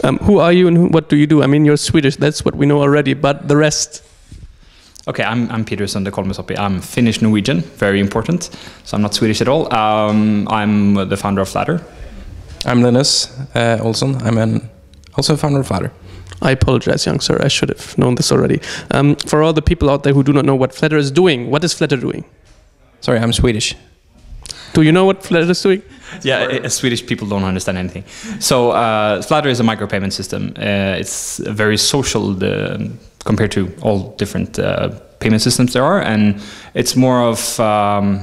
Who are you and what do you do? I mean, you're Swedish, that's what we know already, but the rest? Okay, I'm Peter Sunde-Kolmesoppi. I'm Finnish Norwegian, very important. So I'm not Swedish at all. I'm the founder of Flattr. I'm Linus Olsson. I'm also founder of Flattr. I apologize, young sir. I should have known this already. For all the people out there who do not know what Flattr is doing, what is Flattr doing? Sorry, I'm Swedish. Do you know what Flattr is doing? Yeah, Swedish people don't understand anything. So Flattr is a micropayment system. It's very social compared to all different payment systems there are, and it's more of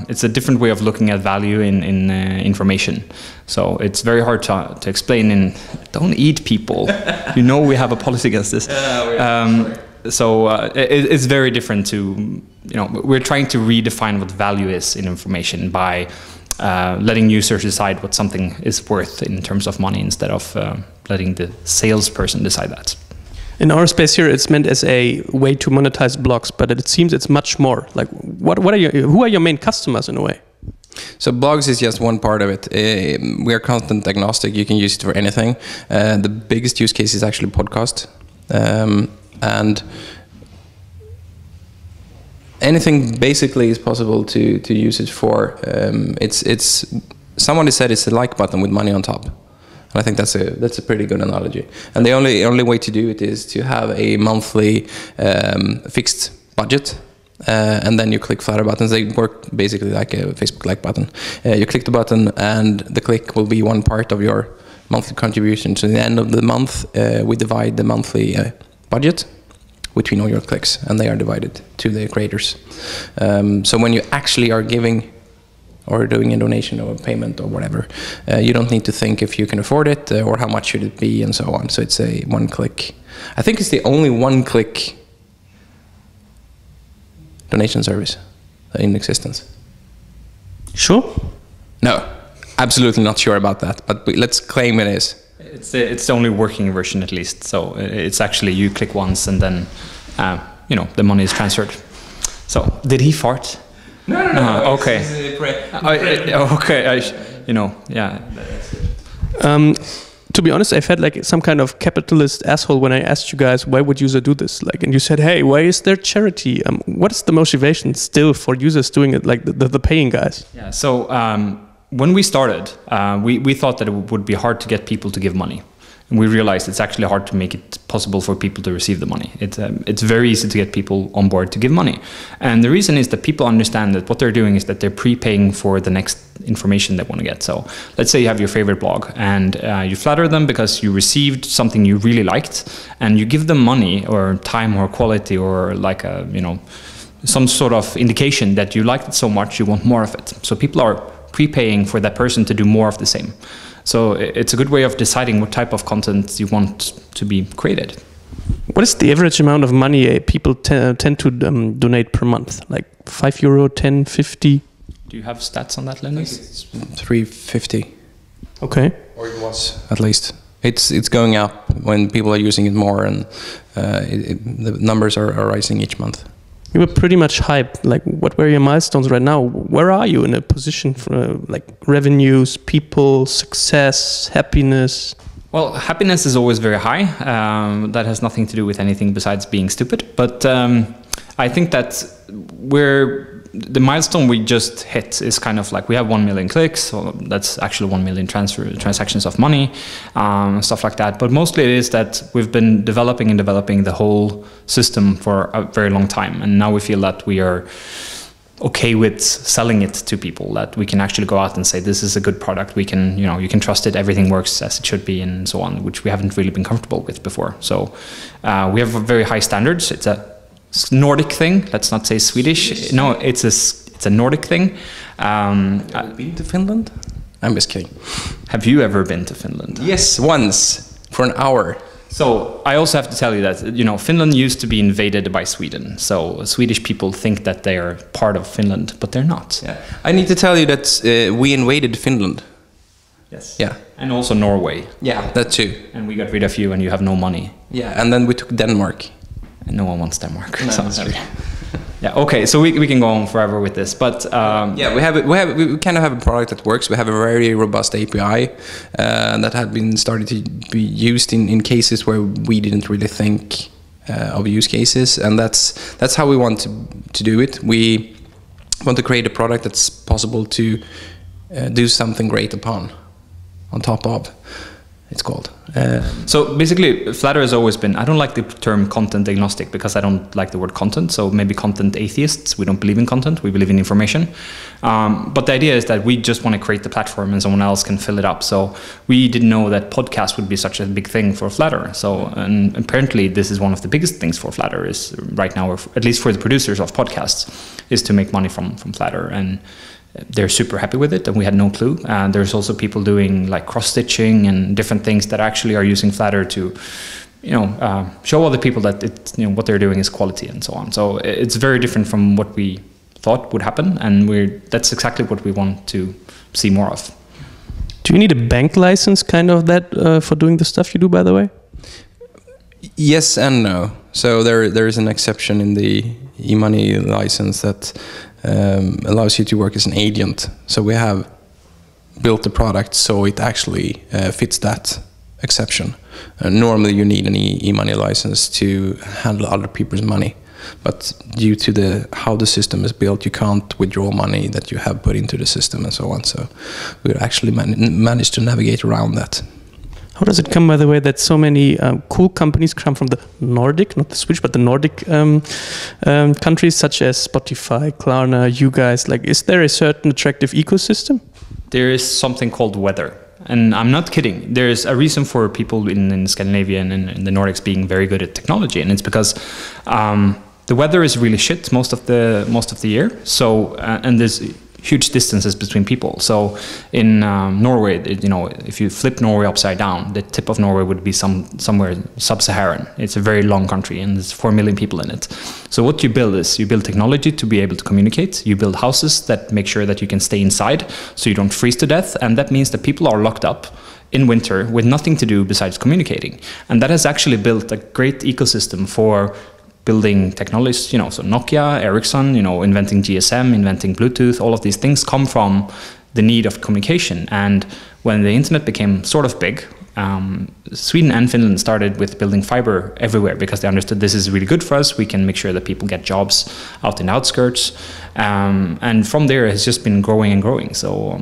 it's a different way of looking at value in information. So it's very hard to explain. In don't eat people. You know we have a policy against this. It's very different to we're trying to redefine what value is in information by letting users decide what something is worth in terms of money instead of letting the salesperson decide that. In our space here, it's meant as a way to monetize blogs, but it seems it's much more. Like, who are your main customers in a way? So blogs is just one part of it. We are content agnostic. You can use it for anything. The biggest use case is actually podcast, and anything basically is possible to use it for. It's somebody said it's a like button with money on top. And I think that's a pretty good analogy. And the only way to do it is to have a monthly fixed budget, and then you click Flattr buttons. They work basically like a Facebook like button. You click the button, and the click will be one part of your monthly contribution. So at the end of the month, we divide the monthly budget between all your clicks, and they are divided to the creators. So when you actually are giving or doing a donation or a payment or whatever, you don't need to think if you can afford it or how much should it be and so on. So it's a one-click. I think it's the only one-click donation service in existence. Sure? No, absolutely not sure about that, but let's claim it is. It's the only working version at least. So it's actually you click once and then the money is transferred. So did he fart? No. Okay. Yeah. To be honest, I felt like some kind of capitalist asshole when I asked you guys, why would user do this? Like, and you said, hey, why is there charity? What is the motivation still for users doing it, like the paying guys? Yeah. So when we started, we thought that it would be hard to get people to give money. And we realized it's actually hard to make it possible for people to receive the money. It's very easy to get people on board to give money. And the reason is that people understand that what they're doing is that they're prepaying for the next information they want to get. So let's say you have your favorite blog and you flatter them because you received something you really liked, and you give them money or time or quality or like some sort of indication that you liked it so much you want more of it. So people are prepaying for that person to do more of the same. So it's a good way of deciding what type of content you want to be created. What is the average amount of money people tend to donate per month? Like €5, 10, 50? Do you have stats on that, Linus? It's 350. Okay. Or it was, at least. It's going up when people are using it more, and the numbers are rising each month. You were pretty much hyped. Like, what were your milestones right now? Where are you in a position for like revenues, people, success, happiness? Well, happiness is always very high. That has nothing to do with anything besides being stupid. But I think that the milestone we just hit is kind of like we have 1 million clicks, so that's actually 1 million transactions of money, stuff like that. But mostly it is that we've been developing the whole system for a very long time, and now we feel that we are okay with selling it to people, that we can actually go out and say this is a good product, we can, you can trust it, everything works as it should be, and so on, which we haven't really been comfortable with before. So we have very high standards. It's a Nordic thing. Let's not say Swedish. No, it's a Nordic thing. Been to Finland? I'm just kidding. Have you ever been to Finland? Yes, once for an hour. So I also have to tell you that Finland used to be invaded by Sweden. So Swedish people think that they are part of Finland, but they're not. Yeah. I need to tell you that we invaded Finland. Yes. Yeah. And also Norway. Yeah, that too. And we got rid of you, and you have no money. Yeah, and then we took Denmark. And no one wants Denmark. No, so that's true. Yeah. Okay. So we can go on forever with this, but yeah, we kind of have a product that works. We have a very robust API that had been started to be used in cases where we didn't really think of use cases, and that's how we want to do it. We want to create a product that's possible to do something great on top of. It's called. So basically, Flattr has always been, I don't like the term content agnostic because I don't like the word content. So maybe content atheists, we don't believe in content, we believe in information. But the idea is that we just want to create the platform and someone else can fill it up. So we didn't know that podcast would be such a big thing for Flattr. So, and apparently this is one of the biggest things for Flattr is right now, or at least for the producers of podcasts, is to make money from Flattr. And they're super happy with it, and we had no clue. And there's also people doing like cross-stitching and different things that actually are using Flattr to, show other people that what they're doing is quality and so on. So it's very different from what we thought would happen, and that's exactly what we want to see more of. Do you need a bank license, kind of that, for doing the stuff you do? By the way. Yes and no. So there is an exception in the e-money license that allows you to work as an agent. So we have built the product so it actually fits that exception. Normally you need an e-money license to handle other people's money, but due to how the system is built, you can't withdraw money that you have put into the system and so on. So we actually managed to navigate around that. How does it come, by the way, that so many cool companies come from the Nordic, not the Swedish, but the Nordic countries, such as Spotify, Klarna, you guys? Like, is there a certain attractive ecosystem? There is something called weather. And I'm not kidding. There's a reason for people in Scandinavia and in the Nordics being very good at technology, and it's because the weather is really shit most of the year. So and there's huge distances between people. So in Norway, if you flip Norway upside down, the tip of Norway would be somewhere sub-Saharan. It's a very long country, and there's 4 million people in it. So what you build is you build technology to be able to communicate. You build houses that make sure that you can stay inside, so you don't freeze to death. And that means that people are locked up in winter with nothing to do besides communicating. And that has actually built a great ecosystem for building technologies, so Nokia, Ericsson, inventing GSM, inventing Bluetooth, all of these things come from the need of communication. And when the internet became sort of big, Sweden and Finland started with building fiber everywhere because they understood this is really good for us. We can make sure that people get jobs out in the outskirts. And from there, it has just been growing and growing. So,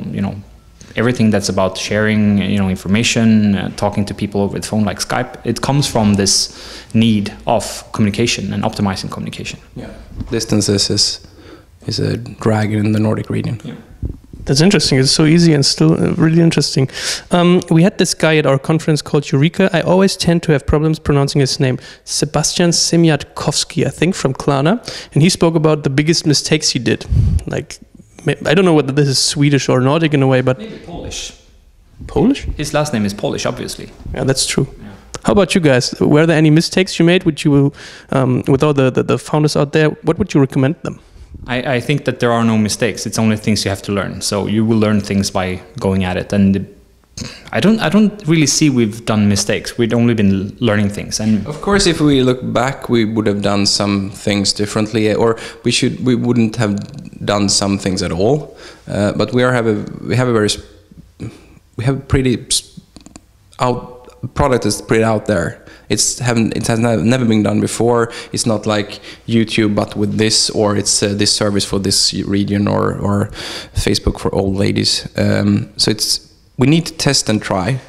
everything that's about sharing, information, talking to people over the phone like Skype, it comes from this need of communication and optimizing communication. Yeah, distances is a drag in the Nordic region. Yeah. That's interesting. It's so easy and still really interesting. We had this guy at our conference called Eureka. I always tend to have problems pronouncing his name. Sebastian Semiatkowski, I think, from Klarna. And he spoke about the biggest mistakes he did. Like, I don't know whether this is Swedish or Nordic in a way, but... Maybe Polish. Polish? His last name is Polish, obviously. Yeah, that's true. Yeah. How about you guys? Were there any mistakes you made with all the founders out there? What would you recommend them? I think that there are no mistakes. It's only things you have to learn. So you will learn things by going at it. And I don't really see we've done mistakes. We've only been learning things. And of course, if we look back, we would have done some things differently, or we wouldn't have done some things at all. But we have a pretty product that's pretty out there. It has never been done before. It's not like YouTube, but with this, or it's this service for this region, or Facebook for old ladies. So we need to test and try.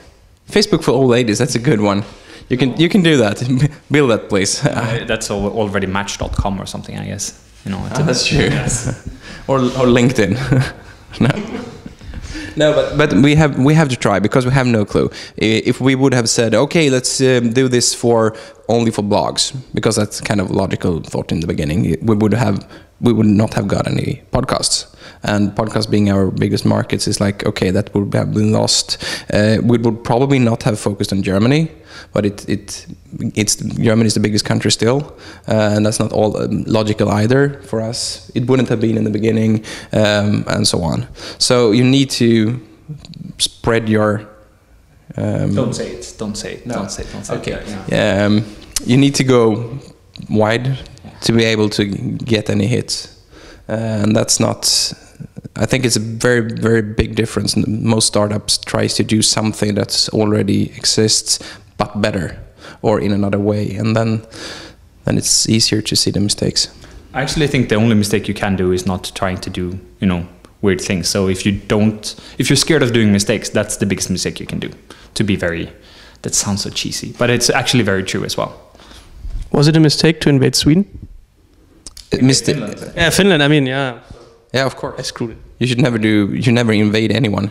Facebook for old ladies, that's a good one. You can do that. Build that place. That's already Match.com or something, I guess. That's true. Yes. or LinkedIn. No, but we have to try because we have no clue. If we would have said, okay, let's do this only for blogs, because that's kind of a logical thought in the beginning, we would not have got any podcasts. And podcasts being our biggest markets is like, okay, that would have been lost. We would probably not have focused on Germany, but Germany is the biggest country still, and that's not all logical either for us. It wouldn't have been in the beginning, and so on. So you need to spread your. Don't say it. Don't say it. No. Don't say it. Okay. Yeah. You need to go wide. Yeah. to be able to get any hits. And that's not, I think it's a very, very big difference. Most startups tries to do something that's already exists, but better or in another way. And then it's easier to see the mistakes. I actually think the only mistake you can do is not trying to do, weird things. So if you're scared of doing mistakes, that's the biggest mistake you can do. That sounds so cheesy, but it's actually very true as well. Was it a mistake to invade Sweden? Finland. Yeah, Finland. I mean, yeah. Yeah, of course. I screwed it. You should never invade anyone,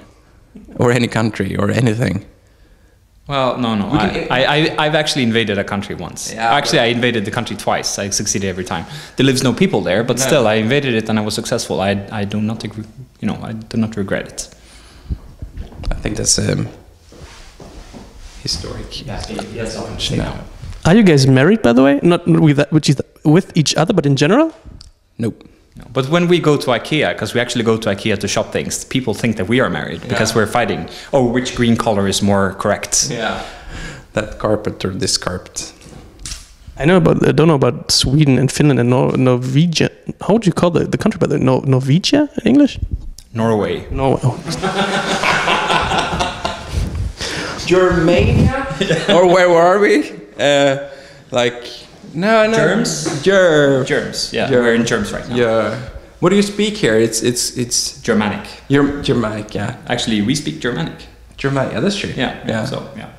or any country, or anything. Well, no. I've actually invaded a country once. Yeah, actually, I invaded the country twice. I succeeded every time. There lives no people there, but still, I invaded it and I was successful. I do not agree. I do not regret it. I think that's historic. Yes, No. Are you guys married, by the way? Not with each other, but in general? Nope. No. But when we go to IKEA, because we actually go to IKEA to shop things, people think that we are married because we're fighting. Oh, which green color is more correct? Yeah. That carpet or this carpet. I don't know about Sweden and Finland and Norwegia. How would you call the country by the Norwegia in English? Norway. No. Germania? Or where were we? No. Germs? Germs. Yeah, we're in Germs right now. Yeah. What do you speak here? It's Germanic. Germanic, yeah. Actually, we speak Germanic. Germanic, yeah, that's true. Yeah. So, yeah.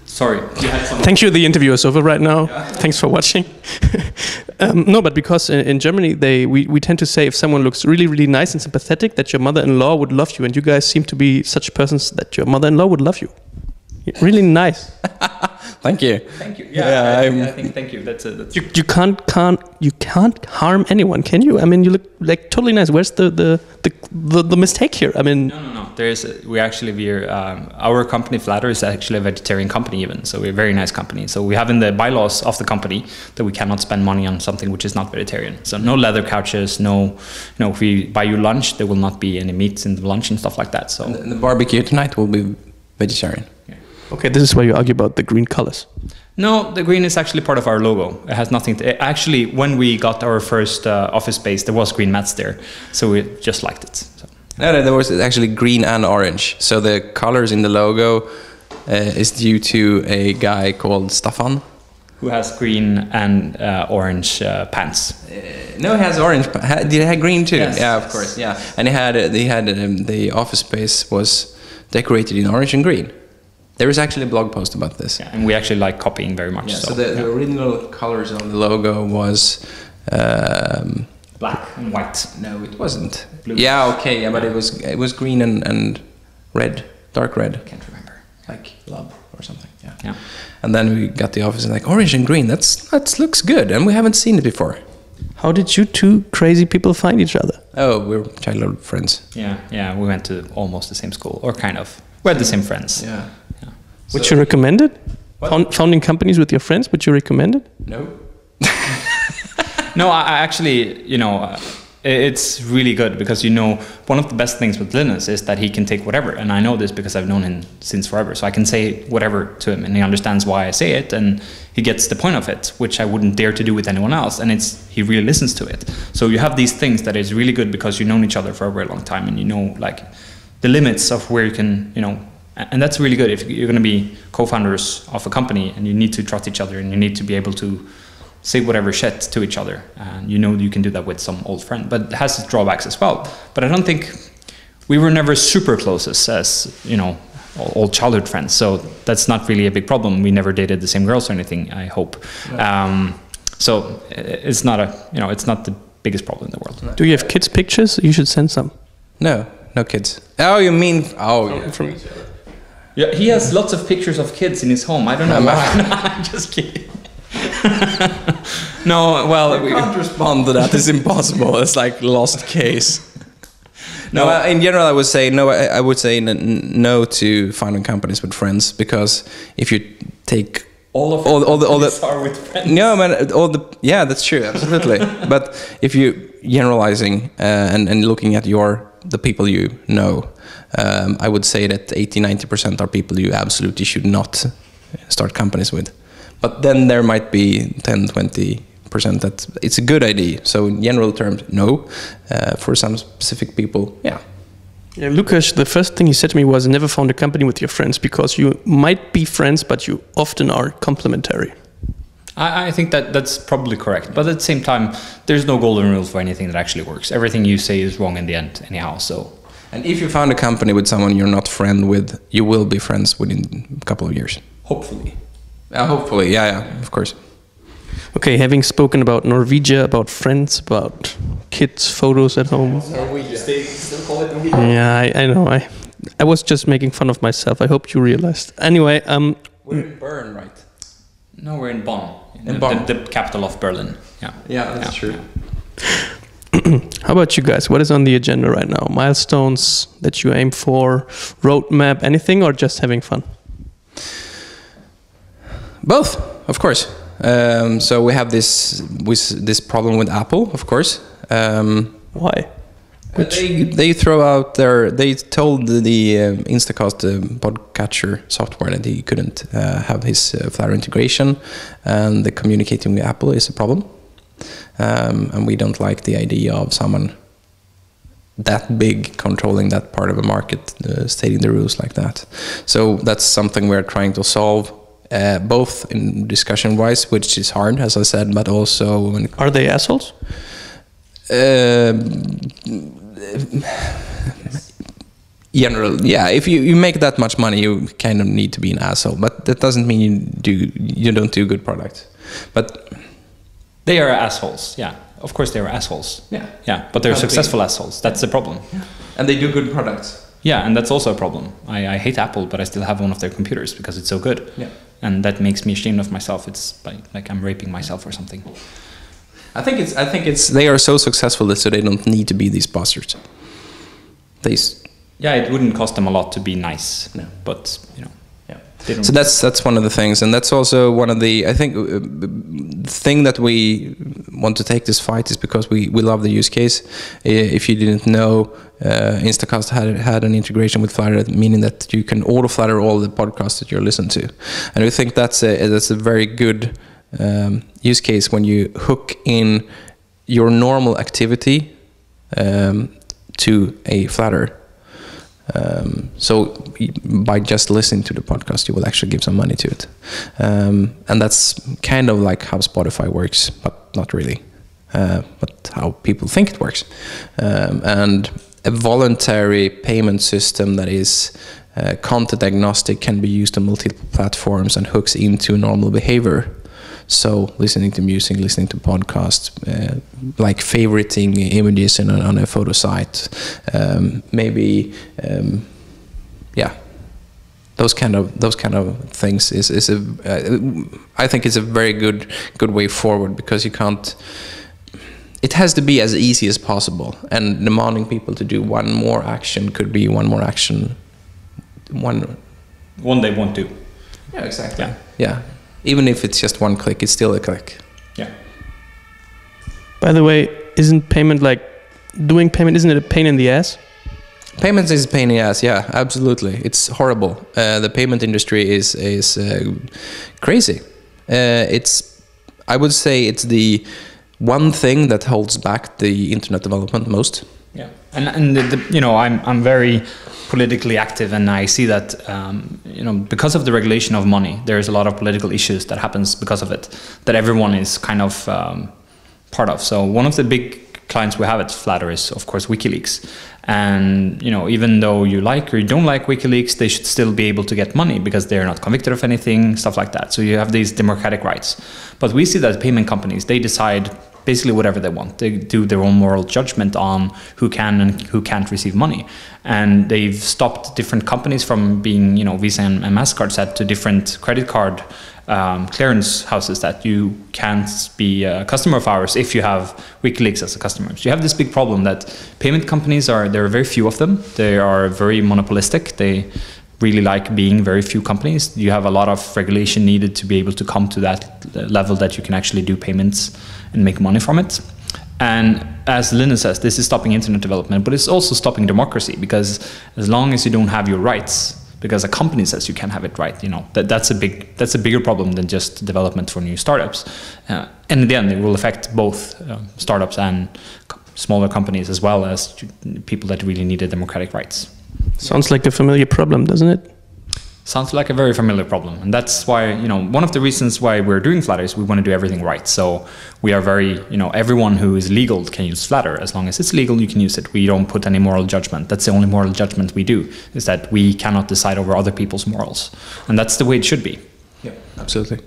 Sorry. Thank you. The interview is over right now. Yeah. Thanks for watching. No, but because in Germany, we tend to say if someone looks really, really nice and sympathetic, that your mother-in-law would love you. And you guys seem to be such persons that your mother-in-law would love you. Really nice. Thank you. Thank you. Yeah, I think thank you. That's you can't harm anyone, can you? I mean, you look like totally nice. Where's the mistake here? I mean, no. Our company Flattr is actually a vegetarian company even. So we're a very nice company. So we have in the bylaws of the company that we cannot spend money on something which is not vegetarian. So no leather couches, no. If we buy you lunch, there will not be any meats in the lunch and stuff like that. So and the barbecue tonight will be vegetarian. Yeah. Okay, this is where you argue about the green colors. No, the green is actually part of our logo. It has nothing to... Actually, when we got our first office space, there was green mats there. So we just liked it. So. No, there was actually green and orange. So the colors in the logo is due to a guy called Staffan. Who has green and orange pants. No, he has orange. Did he have green too? Yes, yeah, of course. Yeah, and he had the office space was decorated in orange and green. There is actually a blog post about this. Yeah, and we actually like copying very much. Yeah, so the original colors on the logo was black and white. No, it wasn't. Blue. Yeah, okay, yeah, but it was green and red, dark red. I can't remember. Like love or something. Yeah. And then we got the office and like orange and green. That looks good, and we haven't seen it before. How did you two crazy people find each other? Oh, we're childhood friends. Yeah. We went to almost the same school, or kind of. We had the same friends. Yeah. Would you recommend it? Founding companies with your friends, would you recommend it? No. No, I actually, it's really good because, one of the best things with Linus is that he can take whatever. And I know this because I've known him since forever. So I can say whatever to him and he understands why I say it and he gets the point of it, which I wouldn't dare to do with anyone else. And he really listens to it. So you have these things that is really good because you've known each other for a very long time and the limits of where you can, and that's really good if you're going to be co-founders of a company and you need to trust each other and you need to be able to say whatever shit to each other. And you can do that with some old friend, but it has its drawbacks as well. But I don't think we were never super close as old childhood friends. So that's not really a big problem. We never dated the same girls or anything, I hope. No. So it's not it's not the biggest problem in the world. No. Do you have kids' pictures? You should send some. No kids. Oh, you mean? Oh, yeah. From each other. Yeah, he has lots of pictures of kids in his home. I don't know why. I'm just kidding. No, well, we can't respond to that. It's impossible. It's like lost case. No, in general, I would say no. I would say no to founding companies with friends because if you take all the are with friends. No, man. That's true. Absolutely. But if you generalizing and looking at the people you know. I would say that 80-90% are people you absolutely should not start companies with. But then there might be 10-20% 100% that it's a good idea. So in general terms, no. For some specific people, yeah. Yeah, Lukas, the first thing he said to me was never found a company with your friends, because you might be friends, but you often are complementary. I think that's probably correct. But at the same time, there's no golden rule for anything that actually works. Everything you say is wrong in the end anyhow. So, and if you found a company with someone you're not friend with, you will be friends within a couple of years. Hopefully. Hopefully, yeah, of course. Okay, having spoken about Norwegia, about friends, about kids' photos at home. Norwegia. Still call it Norwegia. Yeah, I know. I was just making fun of myself. I hope you realized. Anyway, we're in Bern, right? No, we're in Bonn. In Bonn. The capital of Berlin. Yeah. Yeah, that's true. How about you guys? What is on the agenda right now? Milestones that you aim for, roadmap, anything, or just having fun? Both, of course. So we have this problem with Apple, of course. Why? They throw out they told the Instacast, the podcatcher software, that he couldn't have his Flattr integration, and the communicating with Apple is a problem. And we don't like the idea of someone that big controlling that part of the market, stating the rules like that. So that's something we're trying to solve. Both in discussion-wise, which is hard, as I said, but also when are they assholes? General, yeah. If you make that much money, you kind of need to be an asshole. But that doesn't mean you don't do good products. But they are assholes. Yeah, of course they are assholes. Yeah, yeah. But they're successful assholes. That's the problem. Yeah. And they do good products. Yeah, and that's also a problem. I hate Apple, but I still have one of their computers because it's so good. Yeah. And that makes me ashamed of myself. It's like I'm raping myself or something. I think it's they are so successful that so they don't need to be these bastards. Yeah, it wouldn't cost them a lot to be nice. No. But you know. Yeah. So that's one of the things, and that's also one of the the thing that we want to take this fight is because we love the use case. If you didn't know, Instacast had an integration with Flattr, meaning that you can auto Flattr all the podcasts that you're listening to, and we think that's a very good use case when you hook in your normal activity to a Flattr. So by just listening to the podcast, you will actually give some money to it, and that's kind of like how Spotify works, but not really, but how people think it works, and a voluntary payment system that is content agnostic can be used on multiple platforms and hooks into normal behavior. So listening to music, listening to podcasts, like favoriting images on a photo site, maybe, those kind of things is I think it's a very good way forward, because you can't. It has to be as easy as possible, and demanding people to do one more action could be one more action, one they want to. Yeah, exactly. Yeah. Even if it's just one click, it's still a click. Yeah. By the way, isn't doing payment, isn't it a pain in the ass? Payments is a pain in the ass, yeah, absolutely. It's horrible. The payment industry is crazy. I would say it's the one thing that holds back the internet development most. Yeah, and I'm very politically active, and I see that because of the regulation of money, there's a lot of political issues that happens because of it, that everyone is kind of part of. So one of the big clients we have at Flattr is, of course, WikiLeaks. And even though you like or you don't like WikiLeaks, they should still be able to get money because they're not convicted of anything, stuff like that. So you have these democratic rights. But we see that payment companies, they decide basically whatever they want. They do their own moral judgment on who can and who can't receive money. And they've stopped different companies from being, Visa and MasterCard set to different credit card clearance houses that you can't be a customer of ours if you have WikiLeaks as a customer. So you have this big problem that payment companies there are very few of them. They are very monopolistic. They really like being very few companies. You have a lot of regulation needed to be able to come to that level that you can actually do payments and make money from it. And as Linus says, this is stopping internet development, but it's also stopping democracy, because as long as you don't have your rights, because a company says you can't have it right. That's a bigger problem than just development for new startups. And in the end, it will affect both startups and smaller companies as well as people that really need democratic rights. Sounds like a familiar problem, doesn't it? Sounds like a very familiar problem, and that's why, one of the reasons why we're doing Flattr is we want to do everything right. So we are very, everyone who is legal can use Flattr. As long as it's legal, you can use it. We don't put any moral judgment. That's the only moral judgment we do, is that we cannot decide over other people's morals, and that's the way it should be. Yeah, absolutely.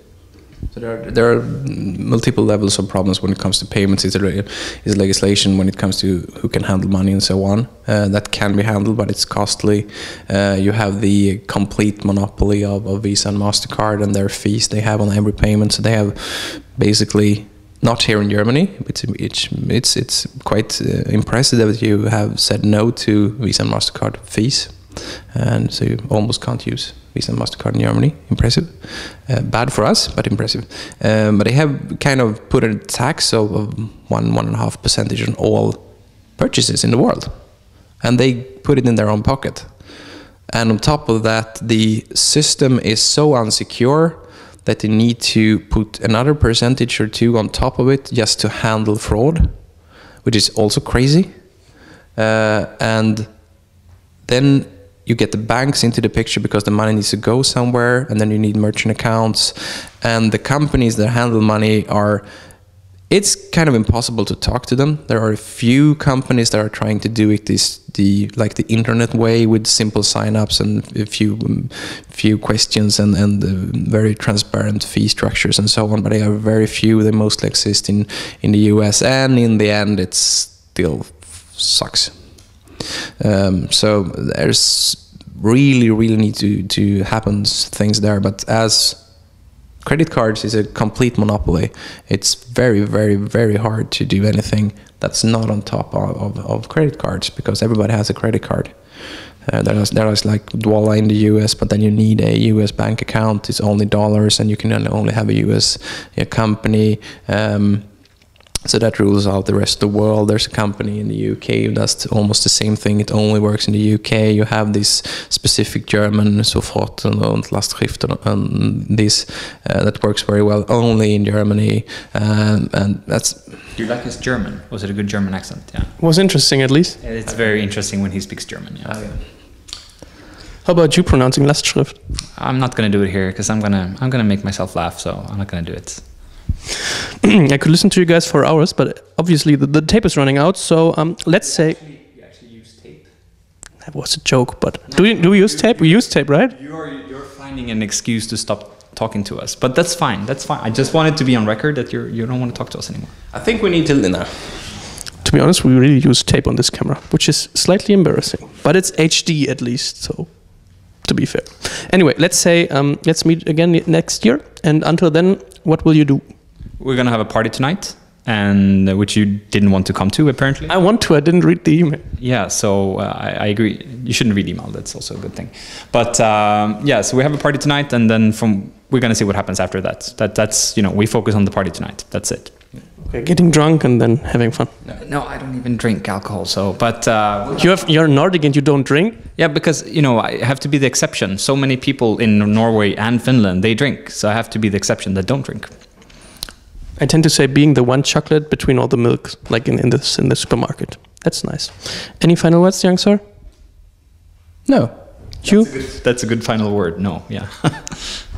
So there are multiple levels of problems when it comes to payments. Is legislation when it comes to who can handle money and so on. That can be handled, but it's costly. You have the complete monopoly of Visa and MasterCard and their fees they have on every payment. So they have basically, not here in Germany, it's quite impressive that you have said no to Visa and MasterCard fees. And so you almost can't use Visa and MasterCard in Germany. Impressive. Bad for us, but impressive. But they have kind of put a tax of 1.5% on all purchases in the world. And they put it in their own pocket. And on top of that, the system is so unsecure that they need to put another percentage or two on top of it just to handle fraud, which is also crazy. And then you get the banks into the picture because the money needs to go somewhere, and then you need merchant accounts. And the companies that handle money it's kind of impossible to talk to them. There are a few companies that are trying to do it the internet way, with simple sign-ups and a few questions and very transparent fee structures and so on. But they are very few. They mostly exist in the US, and in the end, it still sucks. So there's really need to happen things there. But as credit cards is a complete monopoly, it's very hard to do anything that's not on top of credit cards, because everybody has a credit card. There is like Dwala in the US, but then you need a US bank account. It's only dollars, and you can only have a US company. So that rules out the rest of the world. There's a company in the UK who does almost the same thing. It only works in the UK. You have this specific German Sofort und Lastschrift and this that works very well only in Germany. And that's... Do you like his German? Was it a good German accent? Yeah. It was interesting, at least. It's very interesting when he speaks German. Yeah. Oh, yeah. How about you pronouncing Lastschrift? I'm not going to do it here because I'm gonna make myself laugh, so I'm not going to do it. I could listen to you guys for hours, but obviously the tape is running out. So let's say you actually use tape. That was a joke, but do we use tape? We use tape, right? You're finding an excuse to stop talking to us, but that's fine. That's fine. I just wanted to be on record that you don't want to talk to us anymore. I think we need to now. To be honest, we really use tape on this camera, which is slightly embarrassing, but it's HD at least. So, to be fair. Anyway, let's say let's meet again next year, and until then, what will you do? We're gonna have a party tonight, and which you didn't want to come to, apparently. I want to. I didn't read the email. Yeah, so I agree. You shouldn't read email. That's also a good thing. But yeah, so we have a party tonight, and then we're gonna see what happens after that. That's we focus on the party tonight. That's it. Okay, getting drunk and then having fun. No, I don't even drink alcohol. So, but you're Nordic and you don't drink? Yeah, because I have to be the exception. So many people in Norway and Finland, they drink, so I have to be the exception that don't drink. I tend to say being the one chocolate between all the milk, like in the supermarket. That's nice. Any final words, young sir? No. You? That's a good final word. No, yeah.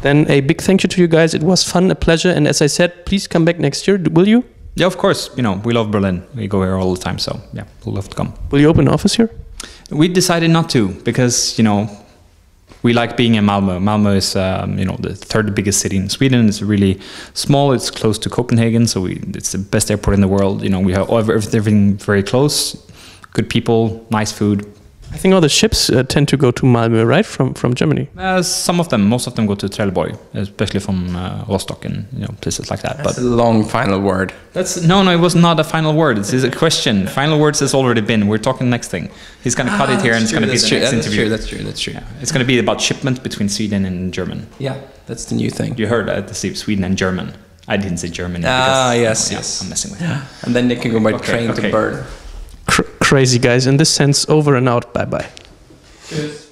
Then a big thank you to you guys. It was fun, a pleasure. And as I said, please come back next year. Will you? Yeah, of course. We love Berlin. We go here all the time. So yeah, we'll love to come. Will you open an office here? We decided not to because, we like being in Malmö. Malmö is, the third biggest city in Sweden. It's really small. It's close to Copenhagen, so it's the best airport in the world. We have everything very close. Good people, nice food. I think all the ships tend to go to Malmö, right, from Germany? Some of them. Most of them go to Trelleborg, especially from Rostock and places like that. That's a long final word. No, it was not a final word. It's a question. Final words has already been. We're talking next thing. He's going to cut it here, and it's going to be the next interview. That's true. Yeah. It's going to be about shipment between Sweden and German. Yeah, that's the new thing. You heard Sweden and German. I didn't say Germany. Yes. I'm messing with you. And then they can go by train to Bern. Crazy guys. In this sense, over and out. Bye-bye. Cheers.